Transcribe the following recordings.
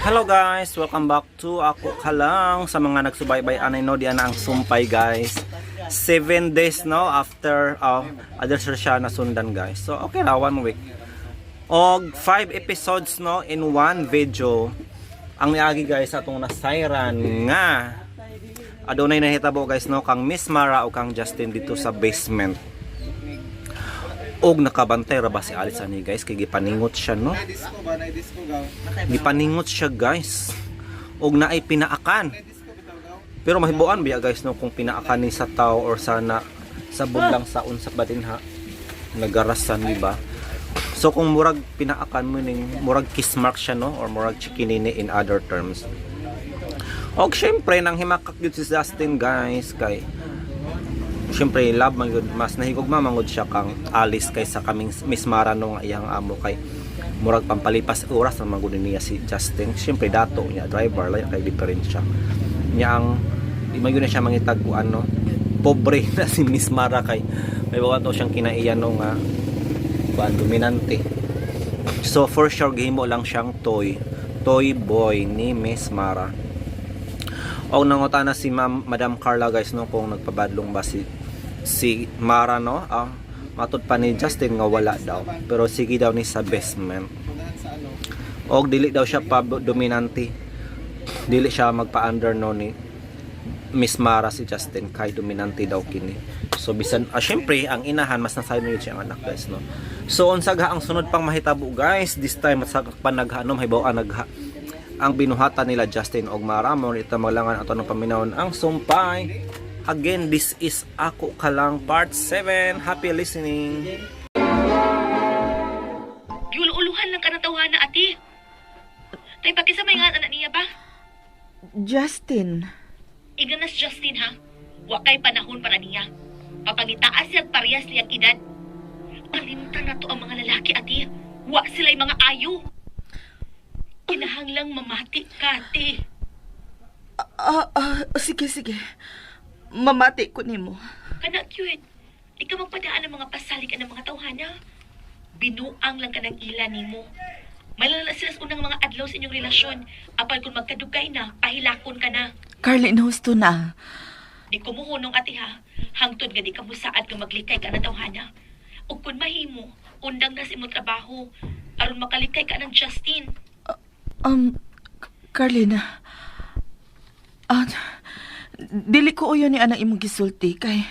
Hello guys, welcome back to Ako Kalang. Sa mga nagsubaybay anay no, diyan na ang sumpay guys. 7 days no after other siya na sundan guys. So okay na 1 week. Og 5 episodes no in 1 video. Ang niagi guys atong nasayran nga adunay nahitabo guys no kang Miss Mara o kang Justin dito sa basement. Og nakabantay ra ba si Alice ani guys kay gipaningot siya no. Gipaningot siya guys. Og naay pinaakan. Pero mahibuan biya guys no kung pinaakan ni sa tao or sana sa budlang sa unsa batinha nagarasan di ba. So kung murag pinaakan mo ning murag kiss mark siya no or murag chikinini in other terms. Og syempre nang himakak gyud si Justin guys kay syempre love man gud mas nahigugma mangod siya kang Alice kaysa kaming Miss Mara no nga iyang amo kay murag pampalipas oras na magud niya si Justin. Syempre dato niya driver lay kay different siya. Nya ang di man gyud na siya mangitag ko ano pobre na si Miss Mara kay may bawa to siyang kinaiyan no nga kuan dominante. So for sure gihimo lang siyang toy boy ni Miss Mara. O nangutana si Madam Carla guys no kung nagpabadlong ba si Mara no matud pa ni Justin nga wala daw pero sige daw ni sa basement. Og dili daw siya pa dominante, dili siya magpa-under no ni Miss Mara si Justin kay dominante daw kini. So bisan syempre ang inahan mas nasayon niyo siya ang anak guys no. So unsagha ang sunod pang mahitabo guys this time at sa panaghanom hibaw nagha ang binuhatan nila Justin og Mara mo ita maglangan ato ng paminawon ang sumpay. Again, this is Ako Kalang part 7. Happy listening. Giululuhan lang ka ng tawahan na ati. Tay pakisamay nga anak niya ba? Justin. Iganas Justin ha. Wa kay panahon para niya. Papangitaas siya parehas niyang edad. Alimtan na to ang mga lalaki ati. Wa sila'y mga ayo. Kinahanglang mamati ka ati. Sige. Mamati ko nimo. Kana cute. Ikaw magpadaan ng mga pasalik ng mga tawhana. Binuang lang ka ng ila nimo. Malala sila sa unang mga adlaw sa inyong relasyon. Apal kung magkadugay na, pahilakon ka na. Carlin, husto na. Di ko muhunong ati ha. Hangtod nga di ka musaad kung maglikay ka ng tawhana. O kung mahimo, undang na sa imong trabaho. Aron makalikay ka ng Justin. Carlin, dili ko uyo ni anang imong gisulti kay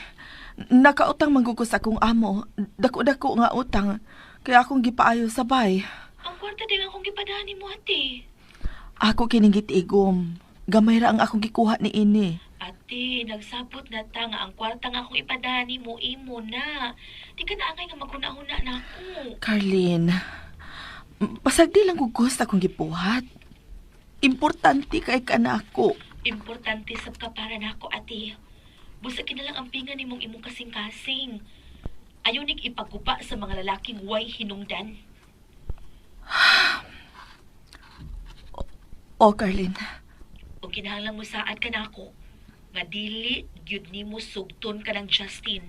nakautang manggugos akong amo. Dako-dako nga utang kaya akong gipaayo sa bay. Ang kwarta din akong gipadani mo ate. Ako kining gitigom. Gamay ra ang akong gikuha ni ini. Ate, nagsabot na ta nga ang kwarta nga akong ipadani mo imo na. Di ka na angay nga magkunahuna na ako. Carlin, pasagdi lang gugos akong gipuhat. Importante kay ka na ako. Importante sab ka para nako ate. Busakin na lang ang pinga nimong imong kasing-kasing. Ayaw nig ipagkupa sa mga lalaking way hinungdan. Carlin. O kinahanglang mo saad ka nako. Nga dili gyud nimo sugton ka ng Justin.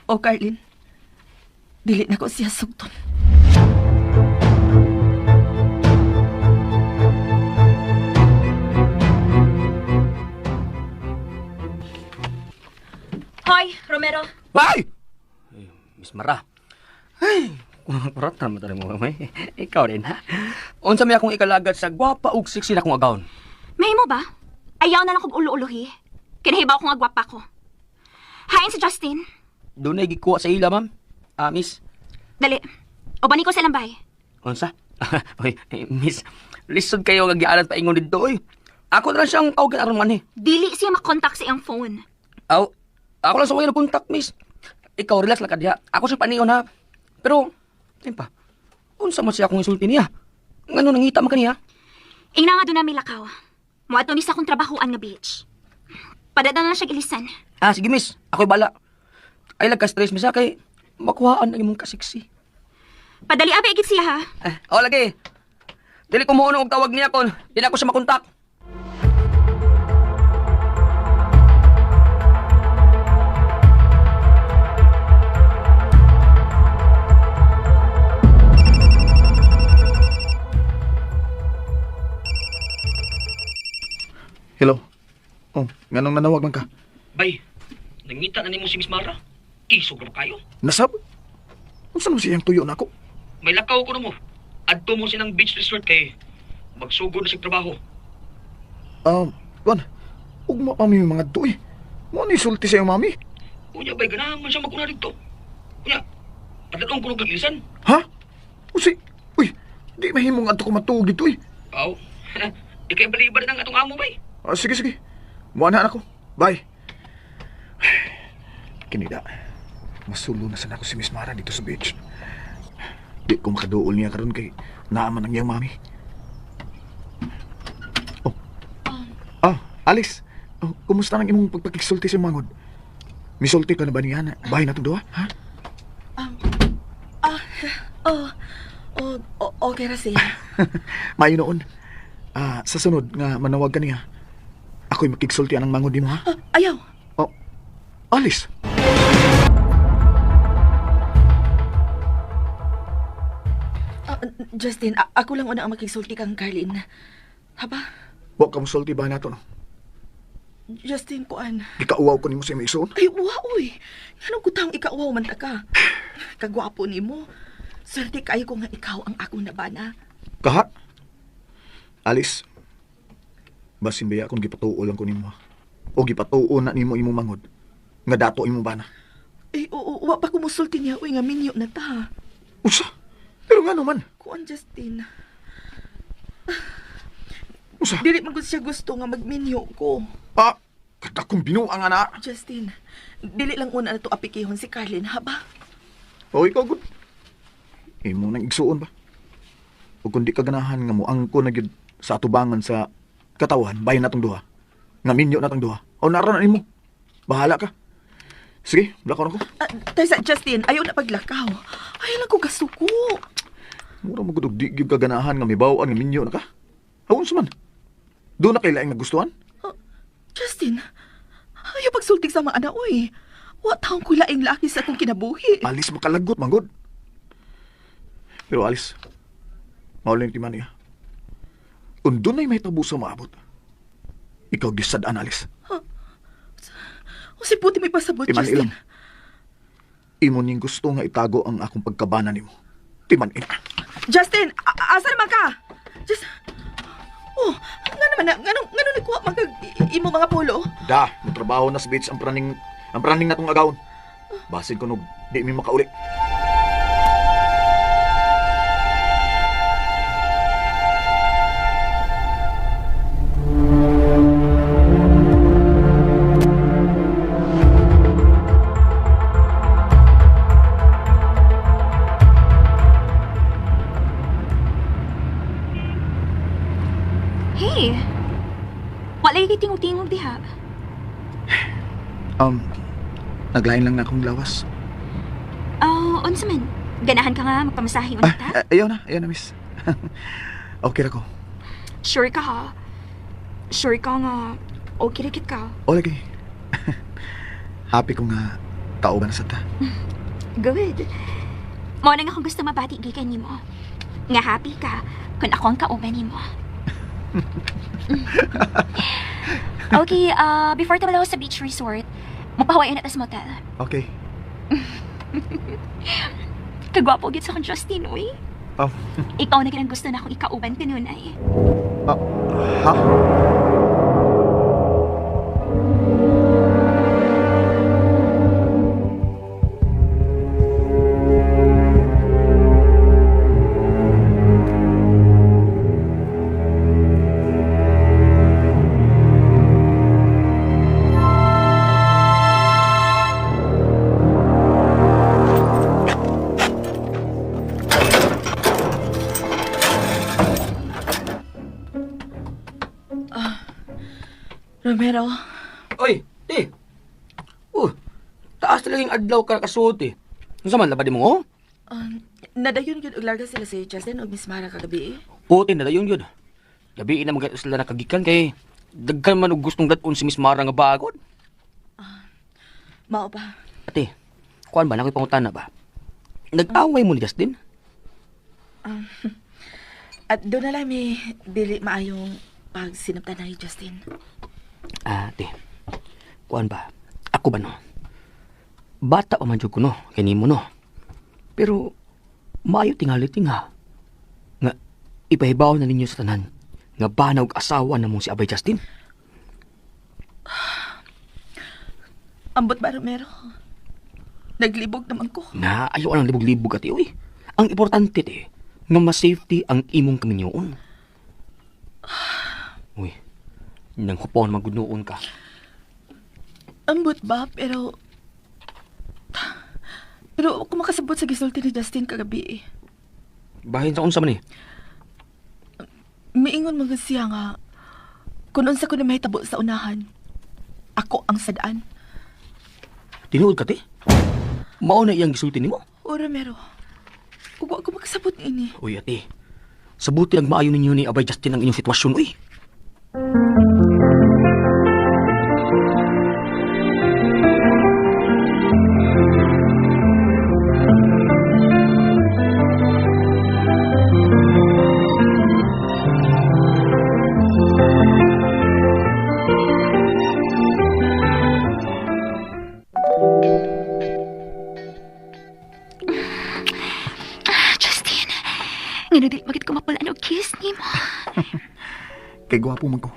Carlin. Dili na ko siya sugton. Hoy, Romero. Ay! Miss Mara. Ay, kuratan mo tayo mo, may. Ikaw rin, ha? Unsa may akong ikalagad sa gwapa ug siksi na akong agawon. May mo ba? Ayaw na lang kong ulo-uluhi. Kinahibaw ko nga gwapa ko. Hain si Justin. Doon ay gikuha sa ila, ma'am. Miss. Dali. O bani ko sa ilang bahay. Unsa? Oy, miss. Lisod kayo nagyaanan pa ingon dito, oy. Ako na lang siyang tawagan aron man, eh. Dili siya makontak sa iyang phone. Ako lang sa way nag-contact, miss. Ikaw, relax lang ka diha. Ako siya paniyon, ha? Pero, pa, unsa man siya akong insulti niya? Ngano nangita man kaniya? Ingna nga doon namin lakaw. Muadto ni sa akong trabahoan nga beach. Padada na lang siya ilisan. Sige, miss. Ako'y bala. Ay, lagka-stress, miss, ha? Kay makuhaan ang imong kasiksi. Padali abi igit siya ha. Lagi. Dili ko mo og tawag niya kon. Di na ako siya makontak. Hello? Oh, nganong nanawag man ka? Bay, nangita na nimo si Miss Mara. Isog na ba kayo? Nasab? Unsa naman siyang tuyo na ako? May lakaw ko na mo. Adto mo sinang beach resort kay magsugod na siya trabaho. Kuan. Ugma pa mi mga to eh. Mo ni sulti sa iyong mami. Unya bay ganahan man siya maguna dito. Unya, padalong ko ng ilisan. Ha? Usi, uy, di mahimong ato ko matuog dito eh. Aw, ikay balibar ng atong amo bay. Sige, sige. Muana na ako. Bye. Kinida. Masulo na sana ako si Miss Mara dito sa beach. Di ko makaduol niya karon kay naaman ang iyang mami. Oh. Alice. Oh, kumusta nang imong pagpakigsulti sa mangod? Misulti ka na ba niya na bahay na itong duha? Ha? Okay ra siya. Mayo noon. Sa sunod nga manawag ka niya. Ako'y makigsulti ang mangod mo, ha? Ayaw. Oh, Alice. Justin, ako lang una ang makigsulti kang Carlin. Haba? Wa ka musulti ba na to, no? Justin, kuan. Ikauwaw ko ni mo sa ison. Ay, uy. Anong kutang ikauwaw man ta ka? Kagwapo ni mo. Swerte kayo ko nga ikaw ang akong nabana. Kaha? Alice. Basin baya akong gipatuo lang ko ni mo. O gipatuo na ni mo imong mangod. Nga dato imong bana. Ay, wa pa kumusulti niya. Uy, nga minyo na ta. Usa? Pero nga naman. Kuan, Justin. Usa? Dili man ko siya gusto nga magminyo ko. Kada kong binuang ana. Justin, dili lang una na to apikihon si Carlin, haba? O ikaw, good. Imo nang igsuon ba? O kundi kaganahan nga mo angko na gyud sa atubangan sa katawan, bayan natong duha. Nga minyo natong duha. O naran na mo. Bahala ka. Sige, blakaw na ko. Taysa, Justin, ayaw na paglakaw. Ayaw lang ko kasuko. Mura mo gudog di gyud kaganahan nga may bawaan nga minyo na ka. Hawon suman. Doon na kay laing nagustuhan? Justin, ayaw pagsultig sa mga anak, uy. Wa taong ko laing laki sa akong kinabuhi. Alis makalagot, manggod. Pero Alice, mauling timan niya. Kung doon ay may tabo sa maabot, ikaw gisadaan, Alice. O si puti may pasabot, Timan Justin. ilang. Imo ning gusto nga itago ang akong pagkabana nimo. Timan ina. Justin, asa naman ka? Just... Oh, nga naman na, nga nagkuha magkag imo mga polo. Da, trabaho na sa beach ang praning natong agawon. Basin ko no, di mi makauli. Hey, wala yung tingog-tingog diha. Naglain lang na akong lawas. Unsa man? Ganahan ka nga magpamasahe unta? Ayaw na, miss. Okay ra ko. Sure ka ha? Sure ka nga okay rikit ka? O lagi. Happy ko nga kauban sa ta. Good. Mo na nga akong gusto mabati gikan nimo. Nga happy ka kung ako ang kauban nimo. Okay, before tabalaw sa beach resort, mapahawayan natin sa motel. Okay. Kagwapo gid sa akong Justin, uy. Oh. Ikaw na kinang gusto na akong ikauban kanunay. Ha? Romero, Oy, ti. Taas talaga yung adlaw ka kasuot eh. Ano sa man, labadi mo, oh? nadayon yun og larga sila si Justin o Miss Mara kagabi. Puti na dayon yun. Labi na mga sila nakagikan kay dagkan man og gustong daton si Miss Mara nga bagod. Mao pa. Ate, kuan ba na ko'y pangutana ba? Nag-away mo ni Justin? At doon na lang may dili maayong pagsinaptan na ni Justin. Ate, kuan ba? Ako ba no? Bata pa man jud ko no, kanimo no. Pero maayo tingali tinga. Nga ipahibaw na ninyo sa tanan nga banaw og asawa na mong si Abay Justin. Ambot ba, Romero? Naglibog naman ko. Na ayaw ang libog-libog ati uy. Ang importante nga ma-safety ang imong kaminyoon. Uy, nang hupon magudnoon ka. Ambot ba, pero kung makasabot sa gisulti ni Justin kagabi eh. Bahin sa unsa man eh. Miingon mga siya nga, kung unsa ko na mahitabo sa unahan, ako ang sadaan. Tinuod ka ti? Mao na iyang gisulti nimo? O Romero, kung ako makasabot ini. Uy ate, sabuti lang maayo ninyo ni Abay Justin ang inyong sitwasyon uy. Justin, ngano di bakit ko mapulaan og kiss ni mo? Kay gwapo man ko.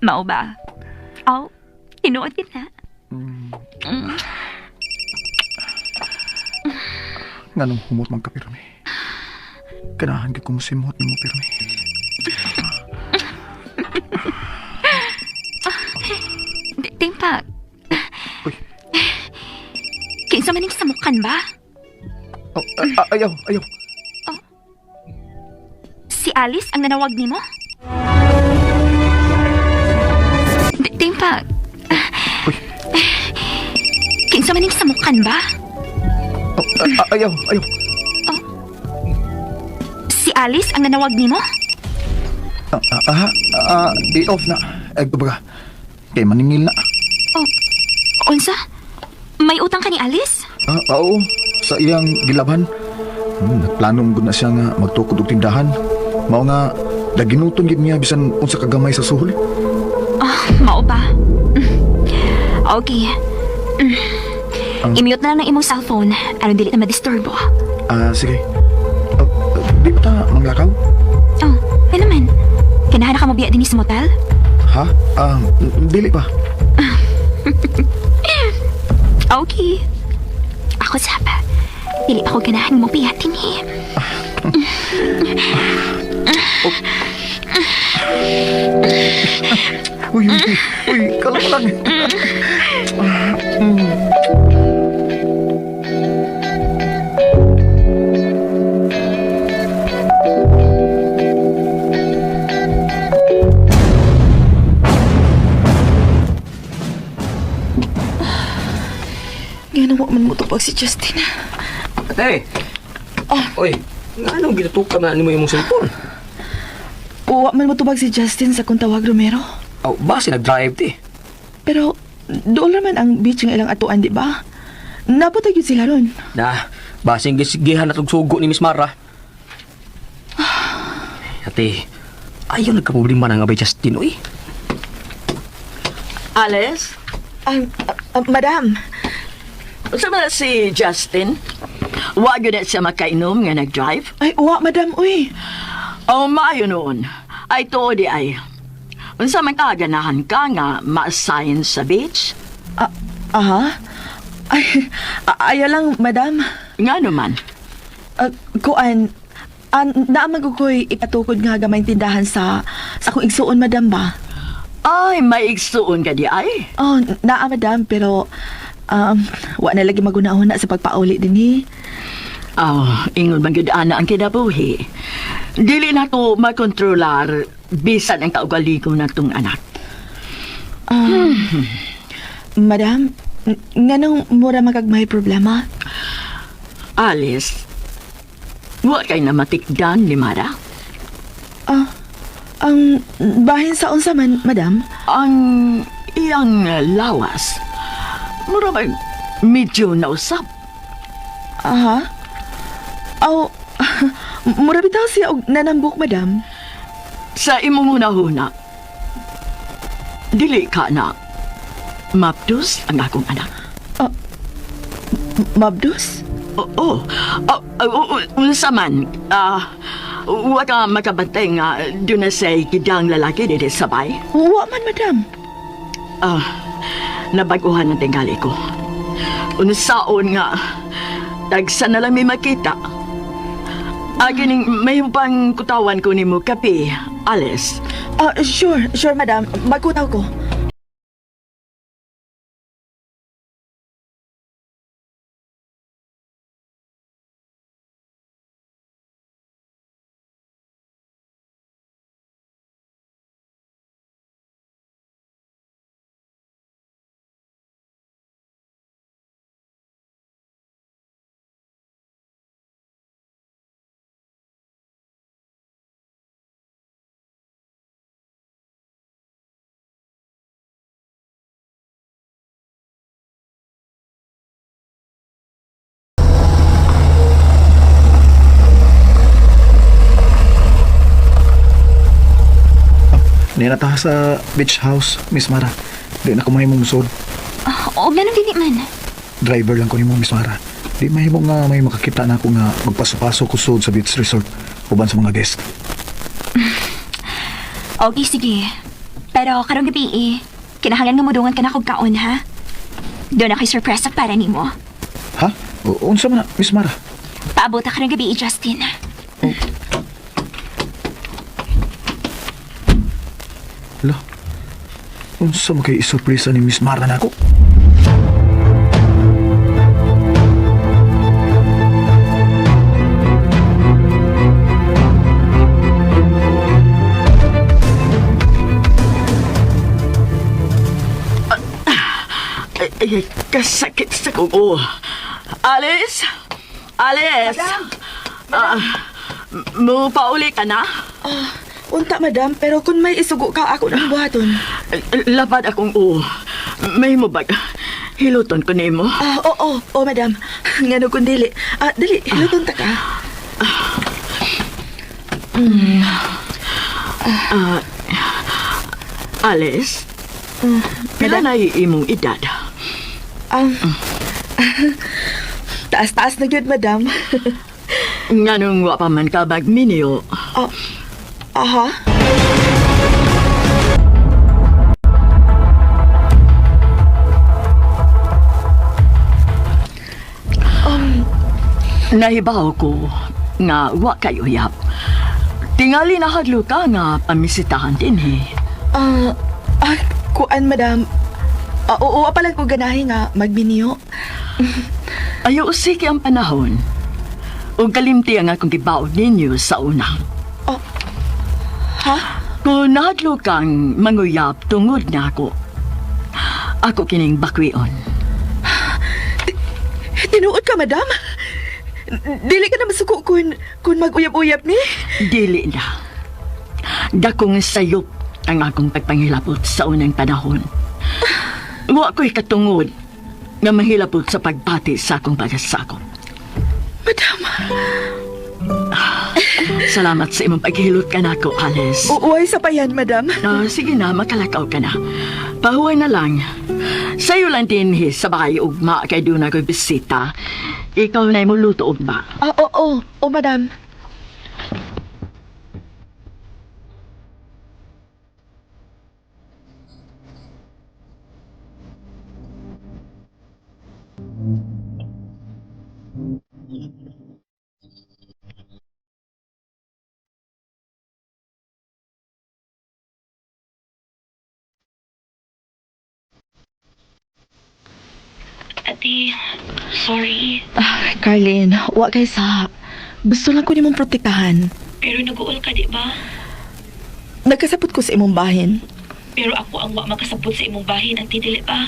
Mao ba? Aw, tinuod kita. Nga nung humot man ka, Pirmi. Kanahan ka kumusimot ni mo, Pirmi. Timpa. Uy. Kinsa man ning samukan ba? Oh, ayaw. Si Alice ang nanawag nimo? Timpa. Uy. Kinsa man ning samukan ba? Oh, ayaw. Si Alice ang nanawag nimo? I-off na. Baga, kay maningil na. Oh, unsa? May utang ka ni Alice? Oo, sa iyang gilabhan. Nagplano mo na siya nga magtukod og tindahan. Mao nga, daginuton gid niya bisan unsa kagamay sa suhol. Mao ba? Okay. I-mute na lang ng imong cellphone. Aron dili na ma-disturbo. Sige. Di ba ta manglakaw? Oh, ano naman? Kanahan na ka mabiya din sa motel? Ha? Dili pa. Okay. Ako saba. Dili ako ganahan mo biyatin eh. Uy, kalma lang. Ganawa man mo tupag si Justin. Ate! Uy, nga anong ginatukan na mo yung cellphone? Uwa man mo tupag si Justin sa kung tawag, Romero. Oh, base nag-drive ti. Pero doon naman ang beach ng ilang atuan, di ba? Napatag yun sila ron. Na, basing gisigihan at sugo ni Miss Mara. Ate, ayaw nagkaproblema ng Abay Justin, uy. Alice? Madam, Sa man si Justin? Wag yun na siya makainom nga nag-drive? ay uwa, madam, uy. O maayo noon. Ay to di ay. Unsa man kaganahan ka nga ma-assign sa beach? Aha? Ay, lang, madam. Nga naman. Kuan, naaman ko ko'y ipatukod nga gamay tindahan sa akong igsuon, madam ba? Ay, may igsuon ka di ay? Oh, naa, madam, pero wa na lagi magunahon na sa pagpauli din eh. Ingol bang yun ana ang kinabuhi. Dili na to makontrolar bisan ang kaugaligom na tong anak. Madam, nganong mura magagmay problema? Alice, wa kay na matikdan ni Mara? Ang bahin sa unsa man, madam? Ang iyang lawas, mura ba medyo nausap? Aha? Aw, mura bitaw siya og nanambok, madam. Sa imong huna-huna, Dili ka na. Mapdos ang akong anak. Mabdus? Oo. Unsa man. Wa ka makabantay nga doon na say kidang lalaki dito sa bay. Wa man, madam. Nabaguhan ang tingali ko. Unsaon nga, tagsa na lang may makita. Agining may pang kutawan ko ni mo kape, Alice. Sure, madam. Magkutaw ko. Ninata sa beach house, Miss Mara. Di na ko mahimong musod. O ganun dili man. Driver lang ko ni mo, Miss Mara. Di mahimong nga may makakita na ako nga magpaso-paso kusod sa beach resort uban sa mga guest. Okay, sige. Pero karong gabi kinahanglan nga mudungan ka na kog kaon, ha? Doon ako surprise para nimo. Ha? Unsa man na, Miss Mara? Paabot ka karong gabi, Justin. Hala, unsa mo kay isurpresa ni Miss Mara na ako? Ay, kasakit sa kuko. Alice? Alice? Mo pauli ka na? Unta, madam, pero kung may isugo ka, ako nang buhaton. Lapad akong May mo ba? Hiluton ko nimo. Oo, madam. Ngano kung dili. Dali, hiluton ta ka. Alice? Pila na imong edad? Taas-taas na yun, madam. Nganong wa pa man ka magminyo? Aha. Nahibaw ko nga wa kayo yap. Tingali na hadlo ka nga pamisitahan din Kuan, madam. Oo, palang ko ganahin nga magbiniyo. Ayaw usiki ang panahon. O kalimti ang akong gibaog ninyo sa una. Ha? Kung nahadlo kang manguyap tungod na ako kining bakwion. Tinuod ka, madam? Dili ka na masuko kung mag-uyab-uyab ni? Dili na. Dakong sayop ang akong pagpangilapot sa unang panahon. Wa ko'y katungod nga mahilapot sa pagbati sa akong pagasakop. Madam. Salamat sa imong paghilot ka na ako, Alice. Uway sa payan, madam. Sige na, makalakaw ka na. Pahuway na lang. Sa'yo lang din sa bahay ugma kay doon ako'y bisita. Ikaw na mo luto ugma. Oo, madam. Ate, sorry. Carlin, wa kay sa. Gusto lang ko nimong protektahan. Pero nag-uol ka, di ba? Nagkasapot ko sa imong bahin. Pero ako ang wa makasabot sa imong bahin, ate, dili ba?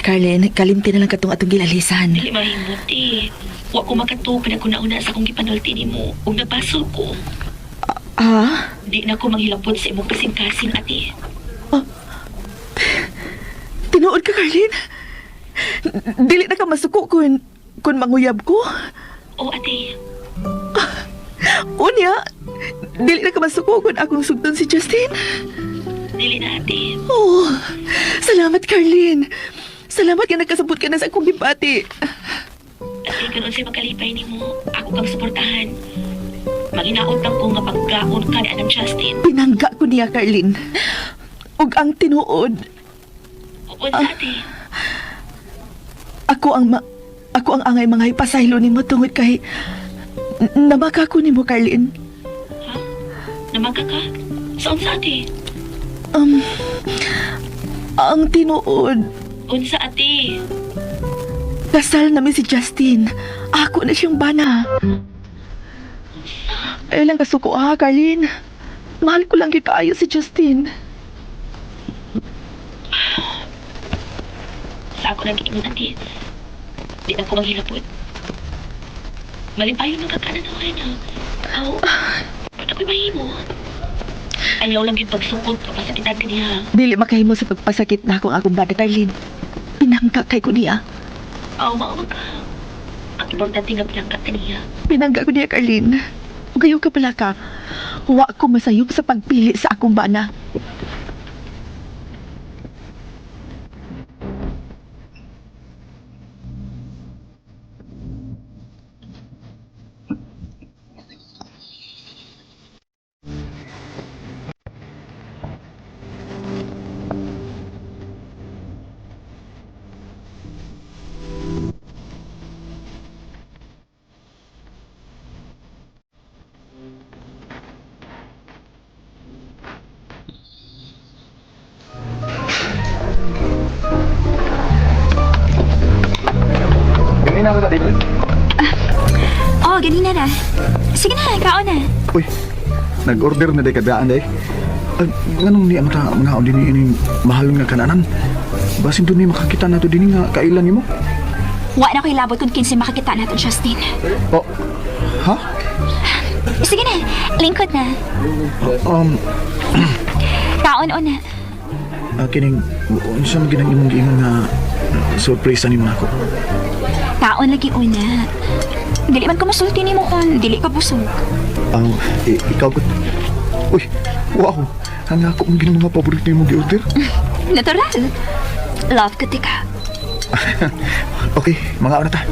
Carlin, kalimti na lang katong atong gilalisan. Dili mahimuti. Wa ko makatuo na ko nauna sa akong gipanulti nimo ug nabasol ko. Di na ko manghilapot sa imong kasing-kasing, ate. Tinuod ka, Carlin? Dili na ka masuko kung manguyab ko? O, ate. Unya, dili na ka masuko kung akong sugton si Justin? Dili na, ate. Oh, salamat, Carlin. Salamat ka nakasabot ka na sa akong gibati. Ate, karon sa makalipay ni mo, ako kang suportahan. Maginaot lang ko nga pagkaon ka ni Anang Justin. Pinangga ko niya, Carlin. Ug ang tinuod, O sa ate. ako ang angay mga ipasaylo nimo tungod kay namaka ko nimo, Carlin. Ha? Namaga ka? Saan sa ate? Ang tinuod, Unsa ate? kasal namin si Justin. Ako na siyang bana. Ay lang kasuko ha, Carlin. Mahal ko lang kaayo si Justin. Sa ako nang giingon, ate. Di na ko maghilapot. Malipayon ng kakanan ako na. Aw, ba't ako'y mahimo? Ayaw lang yung pagsukot o pasakitan ka niya. Dili makahimo sa pagpasakit na akong bana, Carlin. Pinangga kay ko niya. Aw, maawag ka. Ang importante nga pinangkat ka niya. Pinangga ko niya, Carlin. Ug ayaw ka pala ka. Wa ko masayop sa pagpili sa akong bana. Ganun ako na, David. Oh, ganina na. Sige na, kaon na. Uy, nag-order na day kadaan day. Nganong ni ang mga din ini mahal nga kananan. Basin doon ni makakita nato din nga kailan nimo. Wa na ko'y labot kung kinsa makakita natin, Justin. Oh. Ha? Sige na, lingkod na. Kaon-on na. Kining unsa man ginang imong giingon nga surprise nimo nako. Kaon lagi una. Dili man ko masulti ni mo kon, dili ka busog. Ikaw gud. Uy, wow. Ang ako ang ginang mga paborito nimo gi-order. Natural. Love ko tika. Okay, mga na ta.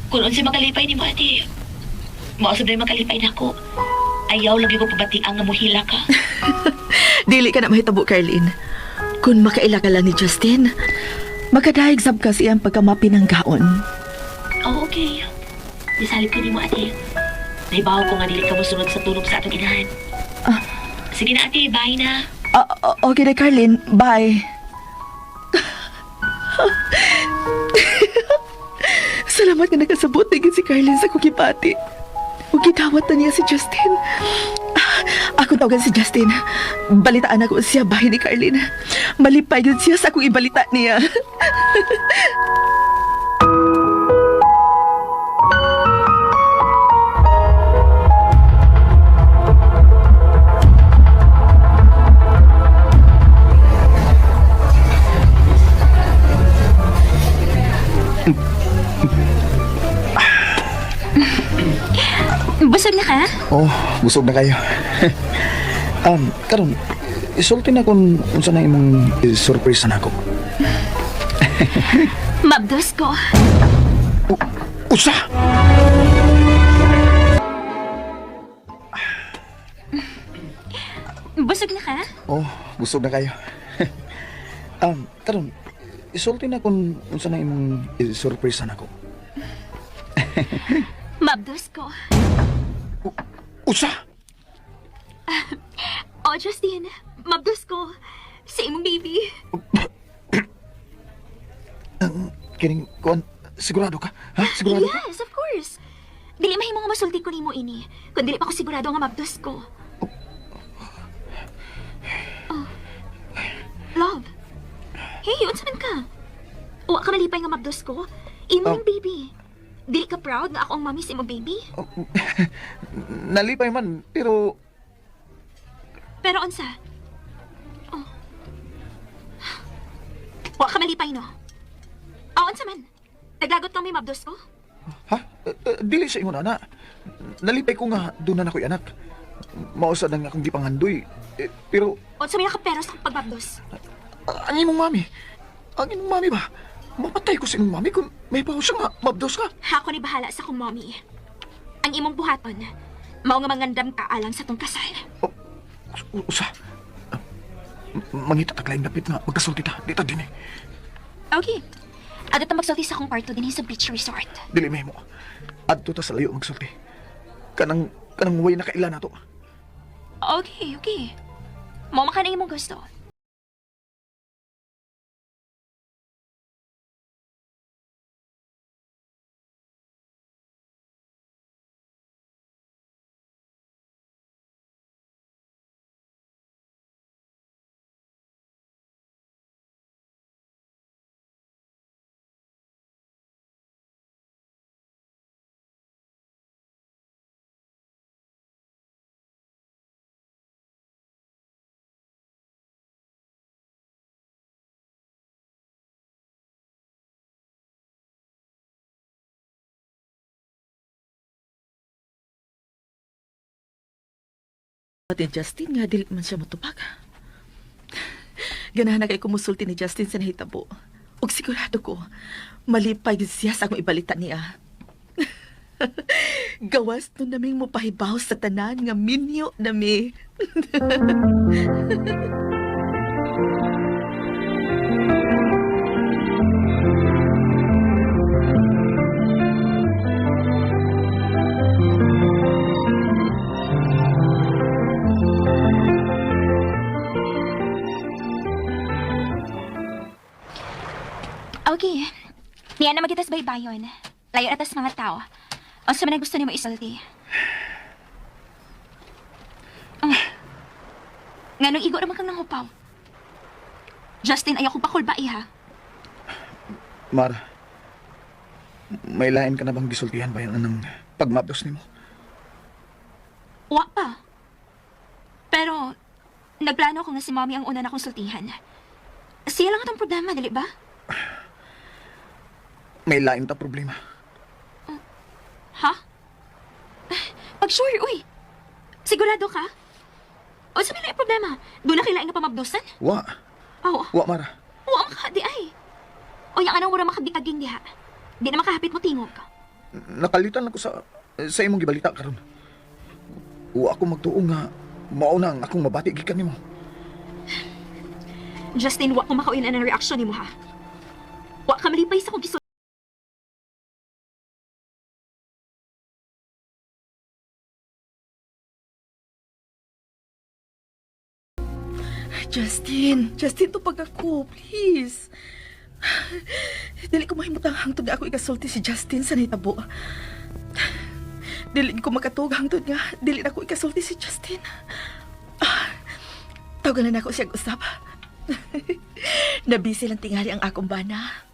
Kung unsa makalipay ni mo, ate. Mausap na yung makalipay na ako. Ayaw lagi ko pabatiang nga muhila ka. Dili ka na mahitabo, Carlin. Kung makaila ka lang ni Justin, makadahig sab ka siyang pagkamapinanggaon. Oh, okay. Disalip ko ni mo, ate. Nahibaw ko nga dili ka musunod sa tulog sa atong inahan. Sige na, ate. Bye na. Okay na, Carlin. Bye. Salamat nga nakasabot na si Carlin sa kukipati. Huwag gitawat na niya si Justin. Ako tawagan si Justin. Balitaan ako siya bahay ni Carlin. Malipay yun siya sa akong ibalita niya. Busog na ka? Oh, busog na kayo. Karon, isulti na kung unsa na imong surprise na ako. Mabdos ko. Usa! Busog na ka? Oh, busog na kayo. Karon, isulti na kung unsa na imong surprise na ako. Mabdos ko. Usa! Oh, Justin. Mabdos ko. Sa imong baby. Kining, kuan, sigurado ka? Ha? Sigurado ka? Yes, of course. Dili mahimo nga masulti ko nimo ini. Kung dili pa ko sigurado nga mabdos ko. Oh. Love. Hey, unsa man ka? Wa ka malipay nga mabdos ko? Imo yung baby. Dili ka proud nga ako ang mami sa imong baby? Nalipay man, pero Pero unsa? ka malipay, no? Aon sa man. Naglagot kang may mabdos ko? Ha? Dili sa ingon, ana. Nalipay ko nga doon na ako'y anak. Mausad na nga akong gipangandoy. Pero, O sa may nakaperos akong pagbabdos? ang imong mami. Ang imong mami ba? Mapatay ko sa imong mami kung may pausa nga mabdos ka. Ako ni bahala sa kong mommy. Ang imong buhaton, mao nga mangandam ka alang sa tong kasal. Usa. Mangita taglaing dapit nga magkasulti ta. Dito din eh. Okay. Ada ta magsulti sa akong kwarto din sa beach resort. Dili may mo. Adto ta sa layo magsulti. Kanang way na kaila na to. Okay, okay. Mao man ka na imong gusto. Pati Justin nga, dili man siya matupag. Ganahan na kay kumusulti ni Justin sa nahitabo. Ug sigurado ko, malipay gid siya sa akong ibalita niya. Gawas nun naming mopahibaw sa tanan nga minyo nami. Okay. Niya na magitas baybayon. Layo na tas mga tao. O sa man gusto ni mo isulti. Nganong igo naman kang nangupaw. Justin, ayaw ko pakulba ha. Mara, may lain ka na bang gisultihan ba yan ng pagmabdos ni mo? Wa pa. Pero, nagplano ko nga si mommy ang una na konsultihan. Siya lang itong problema, dili ba? May lain ta problema. Ha? Pag sure, uy. Sigurado ka? O sabi na yung problema, doon na kailangan nga pamabdosan? Wa. Oo. Wa, Mara. Oo, ang ka, di ay. O yung anong mura makagikaging diha. Di na makahapit mo tingog. Nakalitan ako sa imong gibalita karon. Wa ako magtuong nga mauna ang akong mabati gikan nimo. Justin, wa ko makauinan ng reaksyon ni mo, ha? Wa ka malipay sa kong gisul... Justin, tupag ako, please. Dili ko mahimutang hangtod nga ako ikasulti si Justin sa nahitabo. Dili ko makatug hangtod nga dili na ako ikasulti si Justin. Tawagan na ako siya usap. Nabisi lang tingali ang akong bana.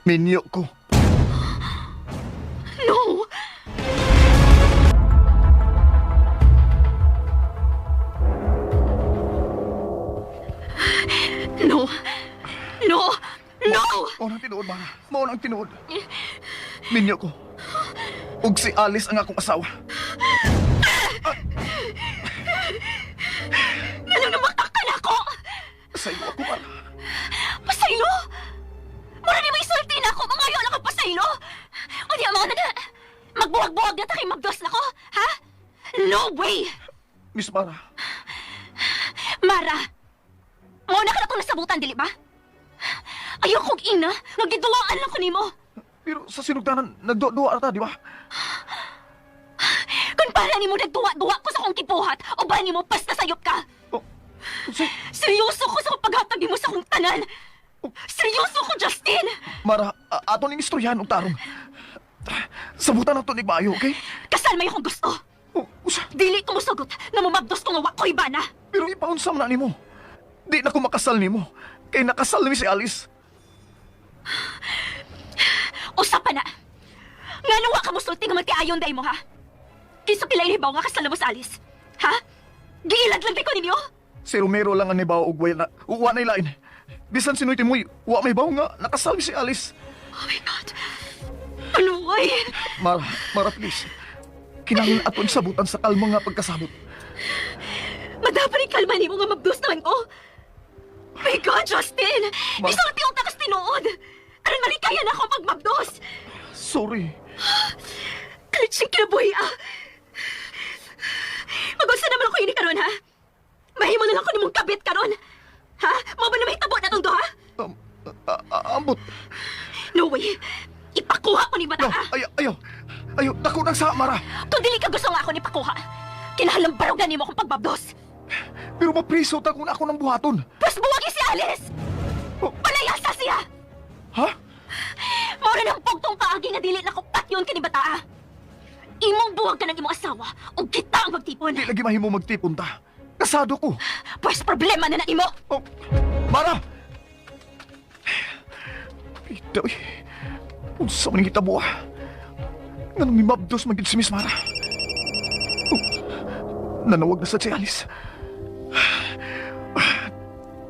Minyo ko. No! No! No! No! Oh, nang tinuod, Mara. Mao nang tinuod. Minyo ko. Ug si Alice ang akong asawa. Anong namakakal ako? Sa iyo ako, Mara. Pasaylo? Mura ni may sulti na ako, mga ayaw lang ang pasaylo. O di mga na, magbuwag-buwag na taking magdos na ko, ha? No way! Miss Mara, Mara, mauna ka na itong nasabutan, dili ba? Ayaw kong ina, nagiduwaan lang ko nimo. pero sa sinugdanan, nagduwa ata, di ba? Kung para nimo nagduwa-duwa ko sa kong kipuhat, o ba nimo pas nasayop ka? Oh, si Seryoso ko sa kong paghatag mo sa kong tanan. Seryoso ko, Justin! Mara, ato ning istoryahan og tarong. Sabutan nato ni maayo, okay? Kasal may akong gusto. Oh, usa, Dili ko musugot na mumagdos ko nga wako'y bana. pero ipaunsam na nimo. Di na ko makasal nimo. Kay nakasal ni si Alice. Usa pa na. Nga nung wa ka musulti nga magtiayon day mo, ha? Kiso kilay hibaw nga kasal na mo sa Alice. Ha? Giilad lang ko ninyo? Si Romero lang ang nibaw og na uwa na ilain. Bisan sinoy timoy, wa may baw nga nakasal ni si Alice. Oh my God. Ano way? Mara please. Kinahanglan aton sabutan sa kalmang nga pagkasabot. Madapan ni kalma ni mo nga magdos naman ko. My God, Justin! Isulti yung takas tinuod! Aron malikaya na ako pag magdos! Sorry. Kahit siyang kinabuhi, Mag-unsa naman ako ini karon, ha? Mahimo na lang ko nimong kabit karon. Ha? Mo ba na mahitabo na tong duha? Ambot. No way! Ipakuha ko ni bata, No, ha? ayaw, dako nang sa Mara. Kung dili ka gusto nga ako ni pakuha, kinahanglan barugan nimo akong pagbabdos. Pero mapriso ta kung ako ng buhaton. Plus buwagi si Alice! Oh. Palayasa siya! Ha? Maura ng pugtong paagi nga dili na ko patyon ka ni bata, Imong buwag ka ng imong asawa o kita ang magtipon. Di lagi mahimo magtipon ta. Kasado ko. Pues problema na imo. Oh, Mara! Ito eh. Unsa man kita buha. Nga nung mimabdos magid si Miss Mara. Oh, nanawag na sa si Alice.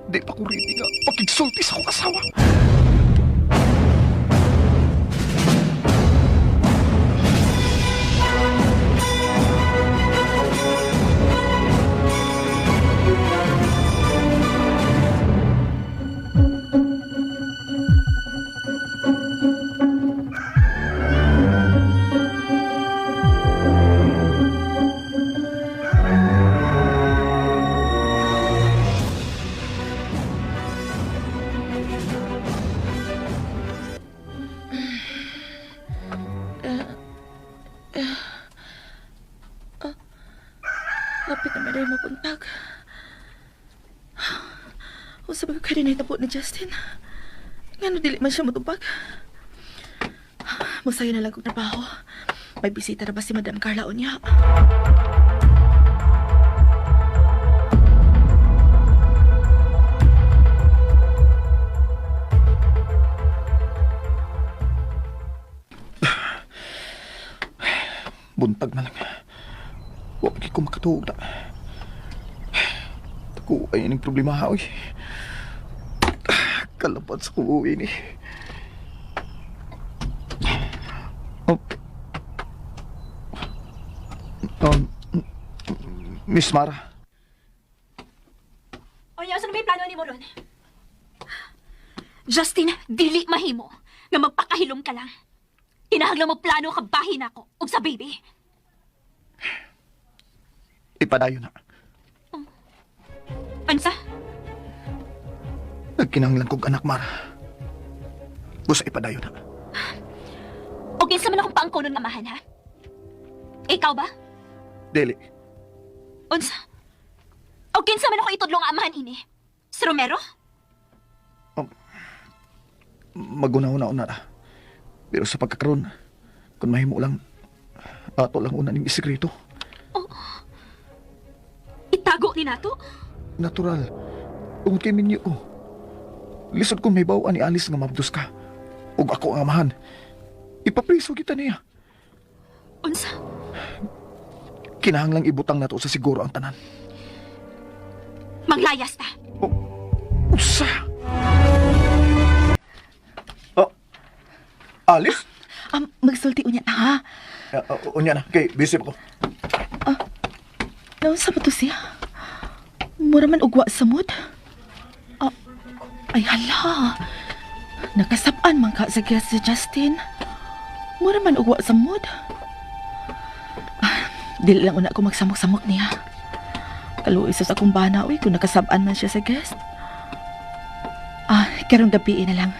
Di pa ko ready nga pakigsulti sa akong asawa. Kapit na maday mo puntag. O sabi ko kaya na itapot ni Justin. Nga dili man siya matubag. Musayo na lang kong trabaho. May bisita na ba si Madam Carla o niya? Buntag na lang. Huwag ko makatuog na. Ako ay ining problema ha, oy. Kalapad sa kuuwi ni. Oh. Miss Mara. O niya, saan may plano ni mo ron? Justin, dili mahimo nga magpakahilom ka lang. Kinahanglan mo plano ka bahin ako ug sa baby. Ipadayo na. Ansa? Nagkinahanglan kong anak, Mara. Gusto ipadayo na. O kinsa man akong paangkonon nga amahan, ha? Ikaw ba? Dili. Unsa? O kinsa man ako itudlo nga amahan ini? Si Romero? Maguna-una na. Pero sa pagkakaroon, kung mahimo lang, ato lang una ning isikreto. Itago ni nato? Natural. Tungod kay minyo ko. Lisod kong may bawaan ni Alice nga mabdos ka. Ug ako ang amahan. Ipapriso kita niya. Unsa? Kinahanglang ibutang nato sa siguro ang tanan. Manglayas ta. Usa! Alis? Magsulti unya na ha. Unya na, kay busy ako. Naon sa to siya? Mura man ugwa sa mood. Ay hala. Nakasap-an man ka sa guest si Justin. Mura man ugwa sa mood. Dili lang una ko magsamok-samok niya. Kaluoy sa akong bana, uy, kung nakasab-an man siya sa guest. Karong gabi na lang.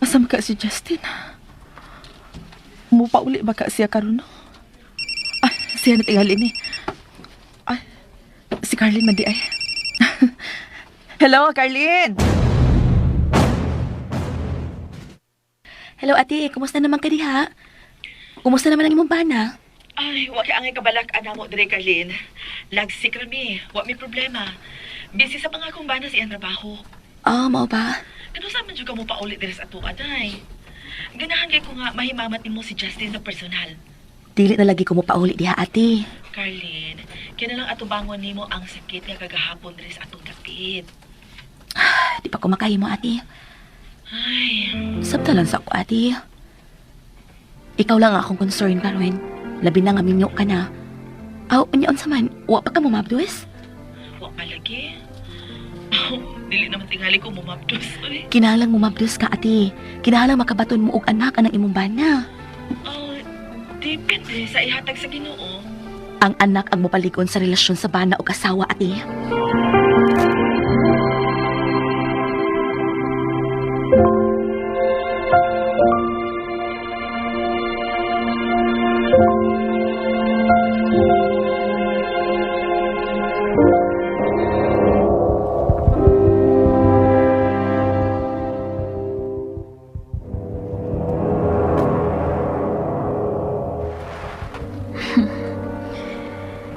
Asam ka si Justin? Mupauli ba ka siya karon no? Siya na tingali ni. Si Carlin man di ay. Hello, Carlin! Hello, ate. Kumusta naman ka diha? Kumusta naman ang imong bana? Ay, wa kay angay kabalak ana mo dire Carlin. Lagsik ra mi, wa mi problema. Busy sa pangakong bana sa iyang trabaho. Mao ba? Kano sa man jud ka mo paulit dire sa ato aday. Ganahan kay ko nga mahimamat nimo si Justin sa personal. Dili na lagi ko mo pauli diha, ate. Carlin, kaya na lang ato bangon nimo ang sakit nga kagahapon dire sa atong dapit. Di pa ko makahimo, ate. Ay, Sabta lang sa ako, ate. Ikaw lang akong concern karon. Labi na nga minyo ka na. Unyaon sa man, wa pa ka mo mabdues? wa pa lagi. Dili naman tingali ko mumabdos. Uy. Kinahanglang mo mabdues ka, ate. Kinahanglang makabaton mo og anak anang imong bana. Depende sa ihatag sa Ginoo. Ang anak ang mopaligon sa relasyon sa bana o kasawa, ate.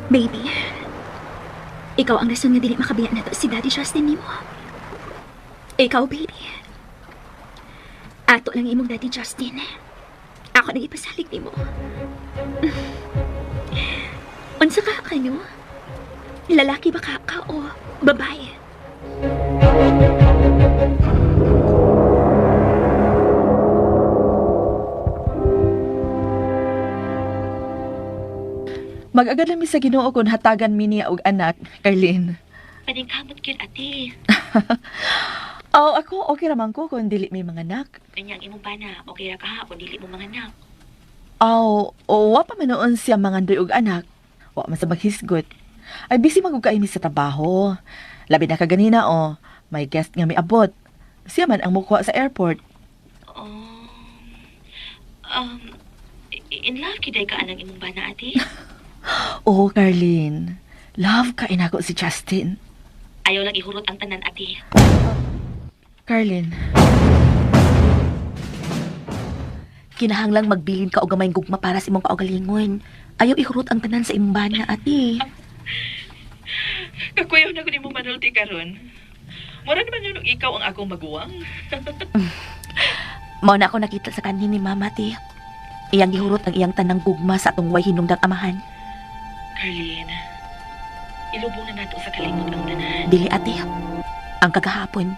Baby, ikaw ang rason nga dili makabiya na to si Daddy Justin nimo. Ikaw, baby. Ato lang imong Daddy Justin. Ako nang ipasalig nimo. Unsa ka kanyo? Lalaki ba ka o babae? Mag-agad lang mi sa Ginoo kung hatagan mi niya og anak, Carlin. Paningkamot yun, ate. Ako okay raman ko kung dili may mga anak. Kanyang imong bana, okay ra ka ha kung dili mo mga anak. Wa pa man noon siya mangandoy og anak. Wa man sa maghisgot. Ay busy magugkaini sa trabaho. Labi na kaganina may guest nga may abot. Siya man ang mukuha sa airport. In love kiday ka anang imong bana, ate? Carlin. Love ka inako si Justin. Ayaw lang ihurot ang tanan, ate. Carlin. Kinahanglang magbilin ka og gamay gugma para sa imong kaugalingon. Ayaw ihurot ang tanan sa imong bana, ate. Kakuyaw na ko nimo manulti karon. Mura naman yun ikaw ang akong maguwang. Mao na ako nakita sa kanhin ni mama, ate. Iyang gihurot ang iyang tanang gugma sa atong way hinungdang amahan. Carlin, ilubong na nato sa kalimot ang tanan. Dili, ate. Ang kagahapon,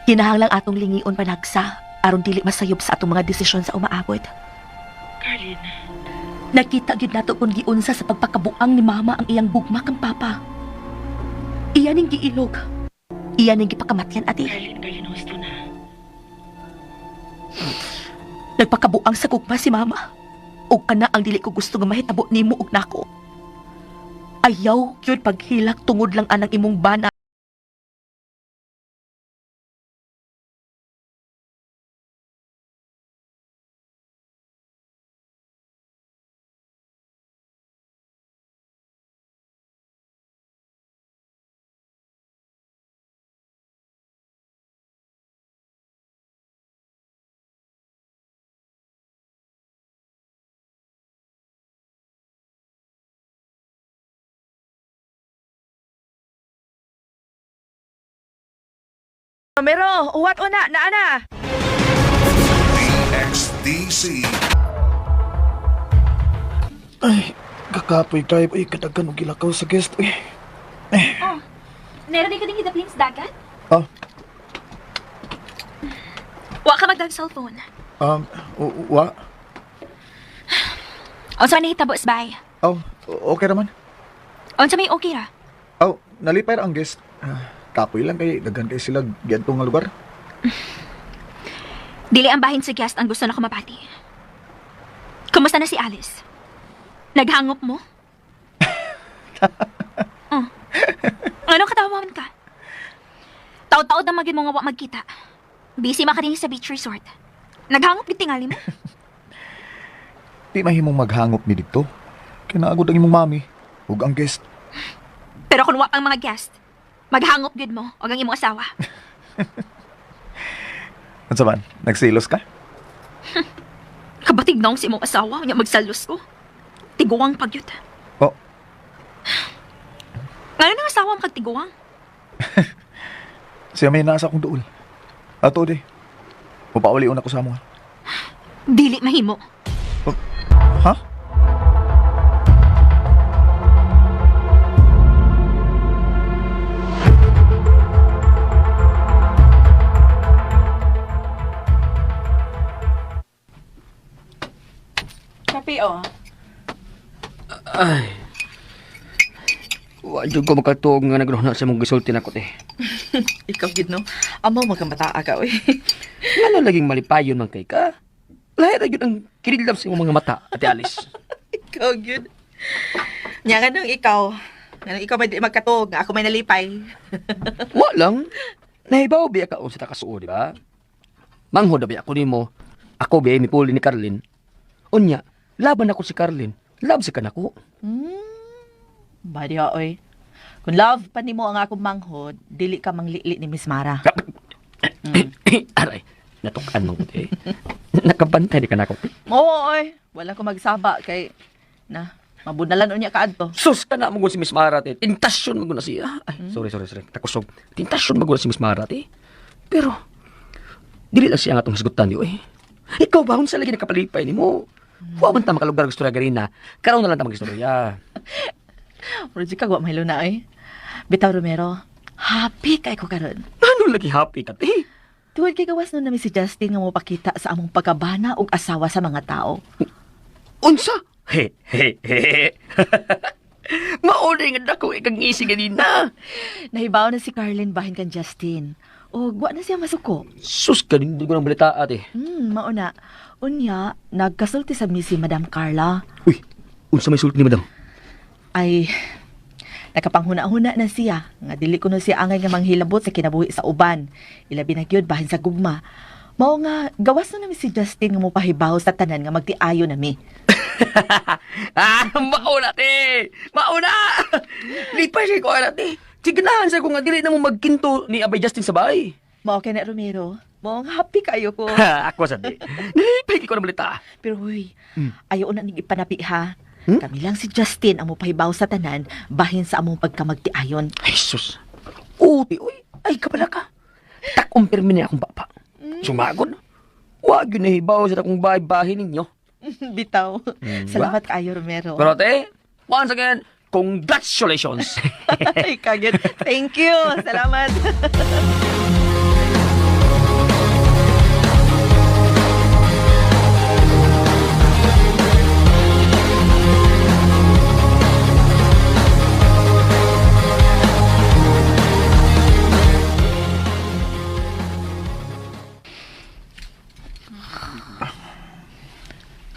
kinahanglang atong lingion panagsa aron dili masayop sa atong mga desisyon sa umaabot. Carlin, Nakita gyud nato kung giunsa sa pagpakabuang ni mama ang iyang gugma kang papa. Iyan ning giilog. Iyan ning gipakamatyan, ate. Carlin, husto na. Nagpakabuang sa gugma si mama. Og kana ang dili ko gusto nga mahitabo nimo og nako. Ayaw gyud paghilak tungod lang anang imong bana Romero, uwat una, naana. DXDC. Ay, kakapoy kayo. Ay, kadagan og gilakaw sa guest. Ay. Meron ka din hidapling sa dagat? Oh, Wa ka magdag cellphone. wa. Unsa man hitabo sa bay? Oh, okay naman. Unsa may okay ra? Oh, nalipay ra ang guest. Kapoy lang kay dagan kay sila giadto nga lugar. Dili ang bahin sa guest ang gusto na ko mapati. Kumusta na si Alice? Naghangop mo? Ano katawaman ka? Taod-taod na magin mo nga wa magkita. Busy makaring sa beach resort. Naghangop gid tingali mo? Di mahimong maghangop ni dito. Kinaagod ang imong mami ug ang guest. Pero kung wa pang mga guest, maghangop gid mo og ang imong asawa. Unsa man? Nagsilos ka? Kabatig naong si imong asawa nya magsalos ko. Tiguang pagyut. Oh, Ngayon ang asawa mo kagtiguang. siya may nasa akong duol. Ato di. Upauli una ko sa mo. Dili mahimo. Ha? Kape, oh. Ay. Wa jud ko makatuog nga nagruna sa mong gisulti nako te. Ikaw gid no. Amo magkamata ka oy. Ngano laging malipayon man kay ka? Lahi ra gyud ang kirillam sa imong mga mata, Ate Alice. Ikaw gid. Nya nga nung ikaw. Nga ikaw may di magkatog, ako may nalipay. Wa lang. Nahibaw biya ka unsa ta kasuo, di ba? Manghod biya ako nimo. Ako biya mipuli ni Carlin. Unya, laban ako si Carlin. Love si kanako. Badi oy. Kung love pa nimo ang akong manghod, dili ka manglili ni Miss Mara. Aray, natukan man ko te. Nakabantay di kanako. Oo oy. Wala ko magsaba kay na mabunalan unya kaadto. Sus ka na mo si Miss Mara te. Tintasyon mo na siya. Ay, sorry. Takusog. Tintasyon mo si Miss Mara te. Pero dili lang siya nga atong hisgutan di oy. Ikaw ba unsa lagi nakapalipay nimo? Wa man ta makalugar og istorya ganina. Karon na lang ta magistorya. Roji ka wa mahilo na oy. Bitaw Romero, happy kay ko karon. Ano lagi happy ka te? Tuwad kay gawas nun na si Justin nga mo pakita sa among pagkabana og asawa sa mga tao. Unsa? He. Maulay nga dako ikang ngisi ganina. Nahibaw na si Carlin bahin kan Justin. O wa na siya masuko. Sus ka din ko ng balita ate. Mauna. Unya, nagkasulti sa si Madam Carla. Uy, unsa may sulti ni madam? Ay, nakapanghuna-huna na siya. Nga dili ko na siya angay nga manghilabot sa kinabuhi sa uban. Ilabi na gyud bahin sa gugma. Mao nga, gawas na si Justin nga mo pahibaw sa tanan nga magtiayo na mi. Mauna te! Mauna! Lipay siya ko te. Siganahan sa ko nga dili na mo magkinto ni Abay Justin sa bahay. Mao kay na Romero. Mao nga happy kayo ko. Ako sabi. Nilipay ko ng balita. Pero huy, ayaw na ning ipanapi ha. Kami lang si Justin ang mupahibaw sa tanan bahin sa among pagkamagtiayon. Ay sus. Uy, ay kabala ka. Takumpirmi niya akong bapa. Sumagon. Wag yun nahibaw sa akong bahay-bahay ninyo. Bitaw. Salamat kaayo Romero. Pero te, once again, congratulations. Ay, kagad. Thank you. Salamat.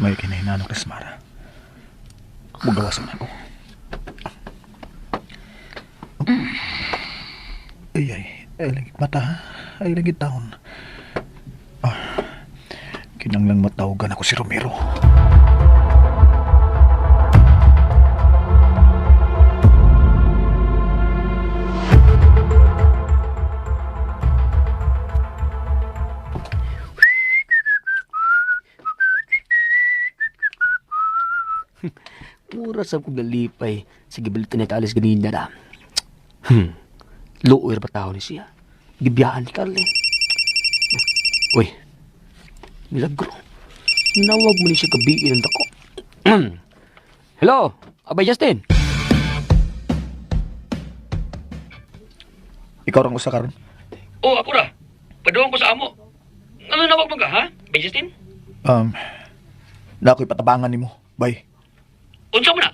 May kinahinanong Miss Mara. Bugawasan ako. Ay, lagit mata ha? Ay, lagit taon. Kinanglang matawagan ako si Romero. Mura sa kong nalipay sa gibalita ni Talis ganina na. Luoy ba tao ni siya? gibiyaan ni Carlin. Uy, milagro. Nawag mo ni siya gabiin ang dako. Hello, Abay Justin. Ikaw rang usa karon. Oh, ako ra. Paduong ko sa amo. Ano nawag mo ka, ha? Abay Justin? Na ako'y patabangan nimo. Bay. Unsa mo na?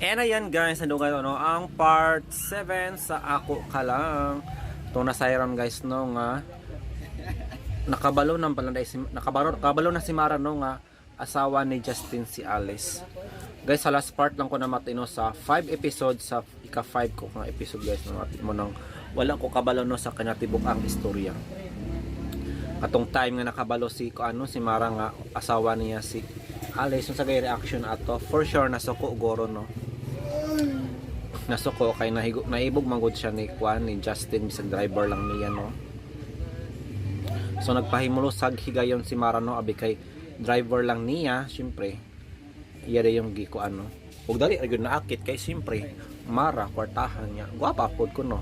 And ayan guys, nandun kayo, no? Ang part 7 sa Ako Ka Lang. Ito na sayram guys, no? Nga nakabalo ng palanday nakabalo na si Mara, no? Nga asawa ni Justin si Alice. Guys, sa last part lang ko na matino sa 5 episodes, sa ika-5 ko ng episode guys, no? Matin mo nang wala ko kabalo, no? Sa kinatibok ang istorya. Atong time nga nakabalo si si Mara nga asawa niya si Alice, sa gay reaction ato for sure nasuko goro, no? Nasuko kay naibog manggod siya ni Justin, bisag driver lang niya, no? So nagpahimulo sag higayon si Mara, no? Abi kay driver lang niya, syempre iya yung giko ug dali ra gyud naakit kay syempre Mara kwartahan niya, gwapa pod ko, no?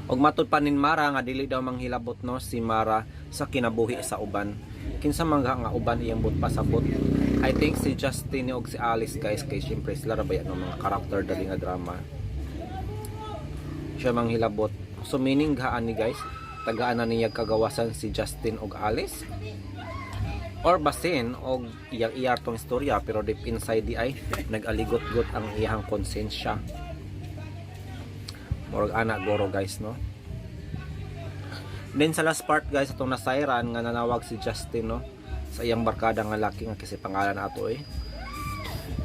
Og matud pa nin Mara nga dili daw manghilabot, no, si Mara sa kinabuhi sa uban. Kinsa man nga uban iyang but pasabot. I think si Justin og si Alice guys, kay syempre sila ra ba yan mga karakter dali nga drama. Siya manghilabot. So meaning gaan ni guys, tagaan na niya kagawasan si Justin og Alice. Or basin og iyang tong istorya pero deep inside di ay nag-aligot-got ang iyang konsensya. Murag anak goro guys, no? Then sa last part guys, atong nasayran nga nanawag si Justin, no? Sa iyang barkada nga laki nga kasi pangalan ato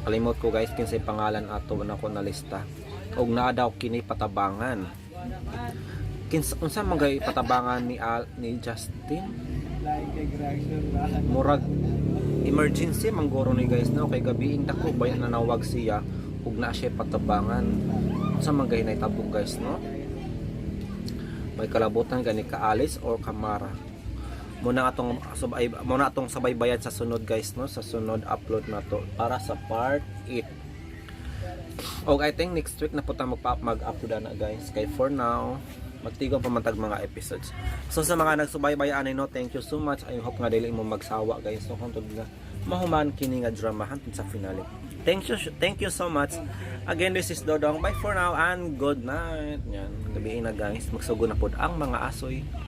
kalimot ko guys kinsay pangalan ato na ko na lista. Og naa daw kini patabangan. Unsa man gay patabangan ni Justin? Murag emergency manggoro ni guys, no? Kay gabiing dako bayan nanawag siya ug na siya patabangan. Sa mga hinay tabog guys, no? May kalabutan gani ka Alice or Kamara. Muna atong sabay bayad sa sunod guys, no? Sa sunod upload na to para sa part 8. Okay, I think next week na po tayo mag-upload na guys. Kay for now, magtigong pamantag mga episodes. So sa mga nagsubaybayan, no, thank you so much. I hope nga dili mo magsawa guys. So kung nga mahuman kini nga drama hantod sa finale. Thank you so much. Again, this is Dodong. Bye for now and good night. Yan, gabi na guys. Magsugo na pod ang mga asoy.